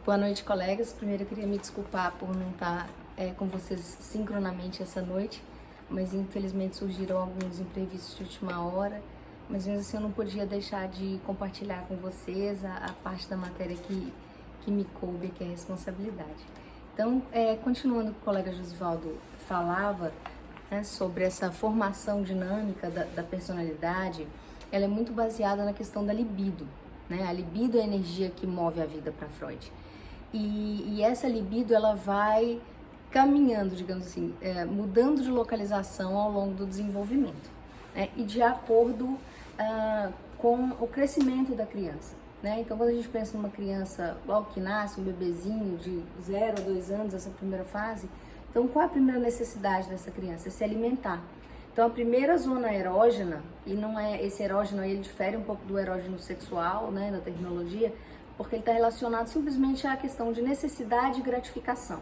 Boa noite, colegas. Primeiro eu queria me desculpar por não estar com vocês sincronamente essa noite, mas infelizmente surgiram alguns imprevistos de última hora, mas mesmo assim eu não podia deixar de compartilhar com vocês a parte da matéria que me coube, que é a responsabilidade. Então, continuando o que o colega Josivaldo falava, né, sobre essa formação dinâmica da personalidade, ela é muito baseada na questão da libido, né? A libido é a energia que move a vida para Freud. E essa libido, ela vai caminhando, digamos assim, mudando de localização ao longo do desenvolvimento, né? E de acordo com o crescimento da criança, né? Então, quando a gente pensa numa criança logo que nasce, um bebezinho de 0 a 2 anos, essa primeira fase, então qual é a primeira necessidade dessa criança? É se alimentar. Então, a primeira zona erógena, e não é esse erógeno aí, ele difere um pouco do erógeno sexual, né, da terminologia, porque ele está relacionado simplesmente à questão de necessidade e gratificação.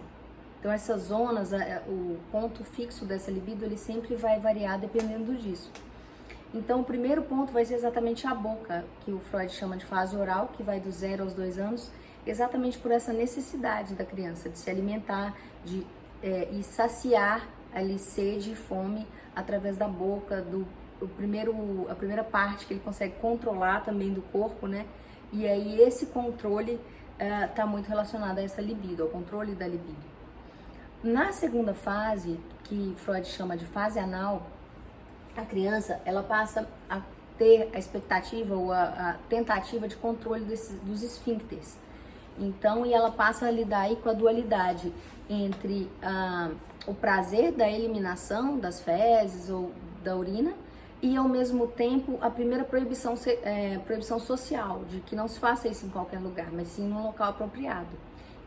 Então, essas zonas, o ponto fixo dessa libido, ele sempre vai variar dependendo disso. Então, o primeiro ponto vai ser exatamente a boca, que o Freud chama de fase oral, que vai do 0 aos 2 anos, exatamente por essa necessidade da criança de se alimentar, e saciar ali sede e fome através da boca, a primeira parte que ele consegue controlar também do corpo, né? E aí esse controle está muito relacionado a essa libido, ao controle da libido. Na segunda fase, que Freud chama de fase anal, a criança, ela passa a ter a expectativa ou a tentativa de controle dos esfíncteres. Então, e ela passa a lidar aí com a dualidade entre o prazer da eliminação das fezes ou da urina e, ao mesmo tempo, a primeira proibição social, de que não se faça isso em qualquer lugar, mas sim num local apropriado.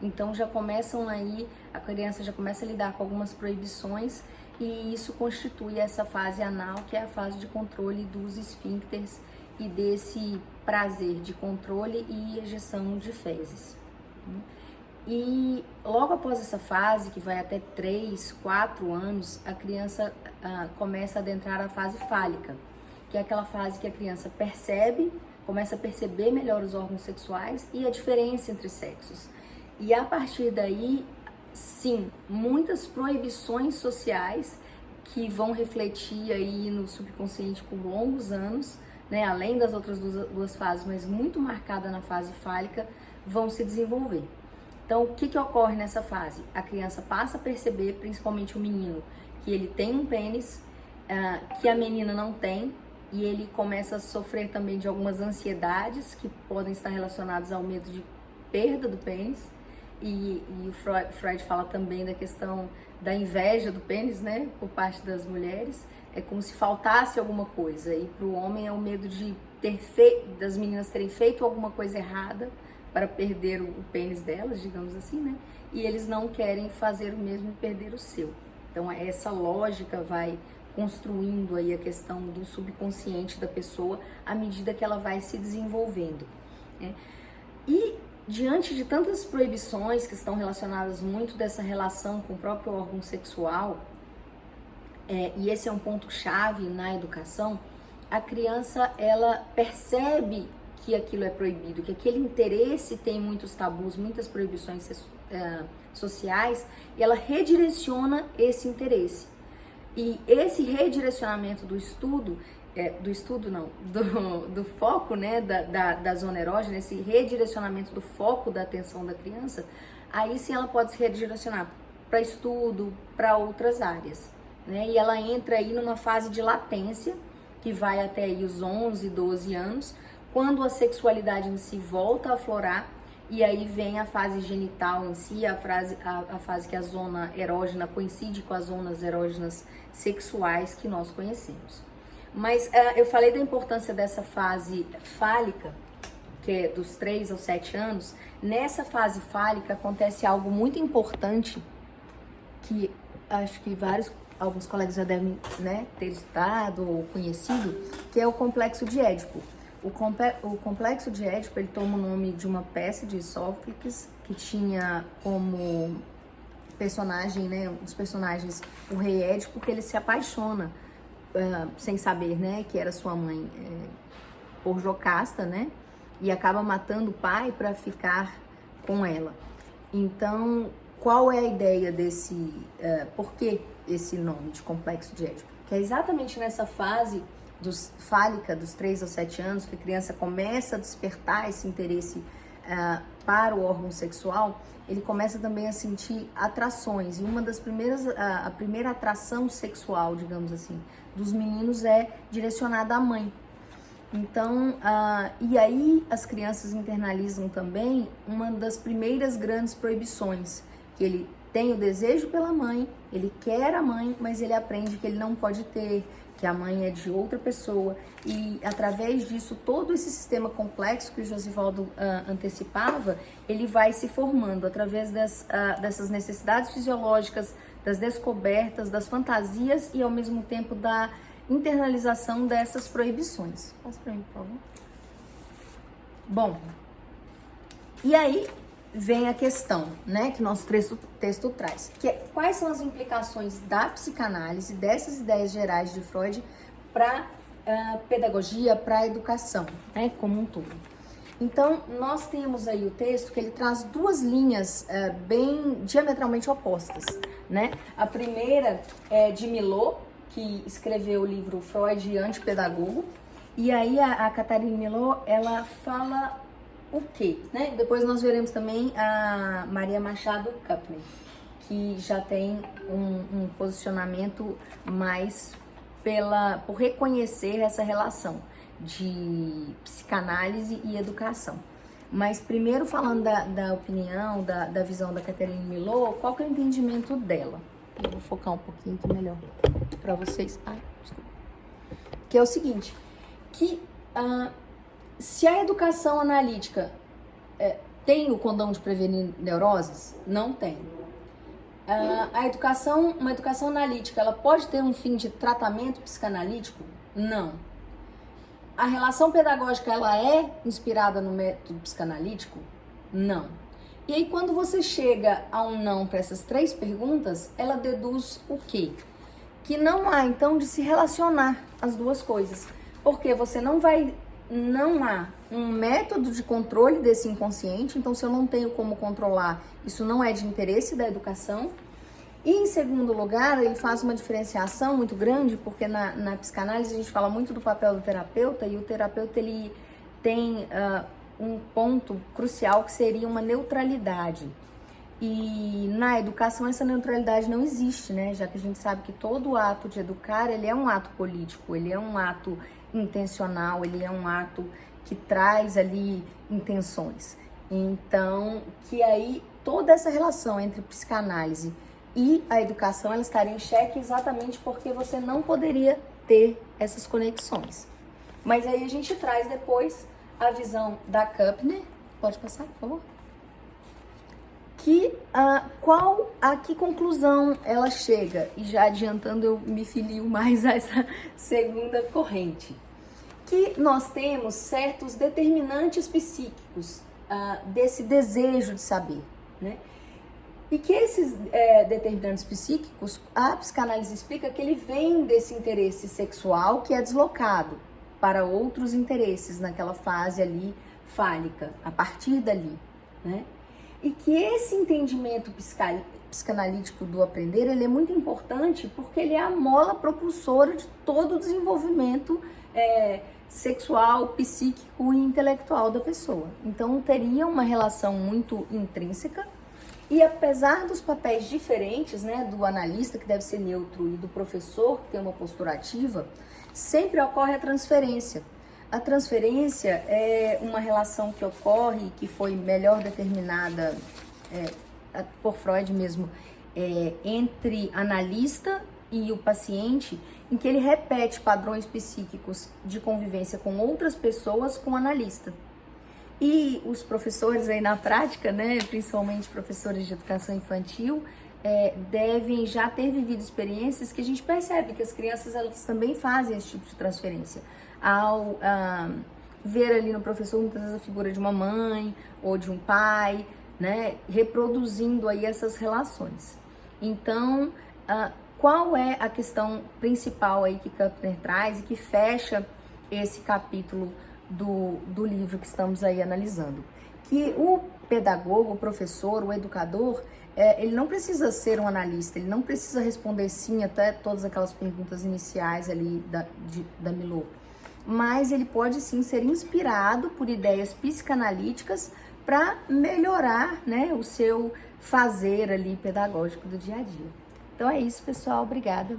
Então, já começam aí, a criança já começa a lidar com algumas proibições e isso constitui essa fase anal, que é a fase de controle dos esfíncteres e desse prazer de controle e ejeção de fezes. E logo após essa fase, que vai até 3, 4 anos, a criança começa a adentrar a fase fálica, que é aquela fase que a criança começa a perceber melhor os órgãos sexuais e a diferença entre sexos. E a partir daí, sim, muitas proibições sociais que vão refletir aí no subconsciente por longos anos, né, além das outras duas fases, mas muito marcada na fase fálica, vão se desenvolver. Então, o que ocorre nessa fase? A criança passa a perceber, principalmente o menino, que ele tem um pênis, que a menina não tem, e ele começa a sofrer também de algumas ansiedades que podem estar relacionadas ao medo de perda do pênis, e o Freud fala também da questão da inveja do pênis, né, por parte das mulheres. É como se faltasse alguma coisa, e para o homem é o medo de das meninas terem feito alguma coisa errada para perder o pênis delas, digamos assim, né? E eles não querem fazer o mesmo e perder o seu. Então essa lógica vai construindo aí a questão do subconsciente da pessoa à medida que ela vai se desenvolvendo, né? E diante de tantas proibições que estão relacionadas muito dessa relação com o próprio órgão sexual, e esse é um ponto chave na educação, a criança, ela percebe que aquilo é proibido, que aquele interesse tem muitos tabus, muitas proibições sociais, e ela redireciona esse interesse. E esse redirecionamento do foco, né, da zona erógena, esse redirecionamento do foco da atenção da criança, aí sim ela pode se redirecionar para estudo, para outras áreas, né? E ela entra aí numa fase de latência, que vai até aí os 11, 12 anos, quando a sexualidade em si volta a aflorar, e aí vem a fase genital em si, a fase que a zona erógena coincide com as zonas erógenas sexuais que nós conhecemos. Mas eu falei da importância dessa fase fálica, que é dos 3 aos 7 anos. Nessa fase fálica acontece algo muito importante, que acho que alguns colegas já devem, né, ter estudado ou conhecido, que é o complexo de Édipo. O complexo de Édipo, ele toma o nome de uma peça de Sófocles, que tinha como personagem, né, os personagens, o rei Édipo, que ele se apaixona, sem saber, né, que era sua mãe, por Jocasta, né, e acaba matando o pai para ficar com ela. Então, qual é a ideia desse, por que esse nome de complexo de Édipo? Que é exatamente nessa fase fálica, dos 3 aos 7 anos, que a criança começa a despertar esse interesse para o órgão sexual, ele começa também a sentir atrações. E uma das primeiras, a primeira atração sexual, digamos assim, dos meninos é direcionada à mãe. Então, e aí as crianças internalizam também uma das primeiras grandes proibições, que ele tem o desejo pela mãe, ele quer a mãe, mas ele aprende que ele não pode ter, que a mãe é de outra pessoa, e através disso, todo esse sistema complexo que o Josivaldo antecipava, ele vai se formando através dessas necessidades fisiológicas, das descobertas, das fantasias e ao mesmo tempo da internalização dessas proibições. Passa para mim, por favor. Bom, e aí vem a questão, né, que nosso texto traz, que é quais são as implicações da psicanálise, dessas ideias gerais de Freud para pedagogia, para a educação, né, como um todo. Então, nós temos aí o texto que ele traz duas linhas bem diametralmente opostas, né? A primeira é de Milot, que escreveu o livro Freud Antipedagogo, e aí a Catherine Milot, ela fala o quê, né? Depois nós veremos também a Maria Machado Kapner, que já tem um posicionamento mais por reconhecer essa relação de psicanálise e educação. Mas primeiro falando da opinião, da visão da Catherine Milot, qual que é o entendimento dela? Eu vou focar um pouquinho aqui melhor para vocês. Desculpa. Que é o seguinte, que se a educação analítica tem o condão de prevenir neuroses? Não tem. Uma educação analítica, ela pode ter um fim de tratamento psicanalítico? Não. A relação pedagógica, ela é inspirada no método psicanalítico? Não. E aí, quando você chega a um não para essas 3 perguntas, ela deduz o quê? Que não há, então, de se relacionar as duas coisas. Porque você não há um método de controle desse inconsciente, então se eu não tenho como controlar, isso não é de interesse da educação. E em segundo lugar, ele faz uma diferenciação muito grande, porque na psicanálise a gente fala muito do papel do terapeuta, e o terapeuta ele tem um ponto crucial que seria uma neutralidade. E na educação essa neutralidade não existe, né? Já que a gente sabe que todo ato de educar, ele é um ato político, ele é um ato intencional, ele é um ato que traz ali intenções. Então, que aí toda essa relação entre psicanálise e a educação, ela estaria em xeque exatamente porque você não poderia ter essas conexões. Mas aí a gente traz depois a visão da Kapner. Pode passar, por favor? Que a que conclusão ela chega? E já adiantando, eu me filio mais a essa segunda corrente. Que nós temos certos determinantes psíquicos desse desejo de saber, né? E que esses determinantes psíquicos, a psicanálise explica que ele vem desse interesse sexual que é deslocado para outros interesses naquela fase ali fálica, a partir dali, né? E que esse entendimento psicanalítico do aprender, ele é muito importante porque ele é a mola propulsora de todo o desenvolvimento sexual, psíquico e intelectual da pessoa. Então, teria uma relação muito intrínseca. E apesar dos papéis diferentes, né, do analista, que deve ser neutro, e do professor, que tem uma postura ativa, sempre ocorre a transferência. A transferência é uma relação que ocorre, que foi melhor determinada por Freud mesmo, entre analista e o paciente, em que ele repete padrões psíquicos de convivência com outras pessoas com o analista. E os professores aí na prática, né, principalmente professores de educação infantil, devem já ter vivido experiências que a gente percebe que as crianças, elas também fazem esse tipo de transferência. Ao ver ali no professor muitas vezes a figura de uma mãe ou de um pai, né, reproduzindo aí essas relações. Então, qual é a questão principal aí que Kapner traz e que fecha esse capítulo do livro que estamos aí analisando? Que pedagogo, o professor, o educador, ele não precisa ser um analista, ele não precisa responder sim até todas aquelas perguntas iniciais ali da Milô, mas ele pode sim ser inspirado por ideias psicanalíticas para melhorar, né, o seu fazer ali pedagógico do dia a dia. Então é isso, pessoal, obrigada.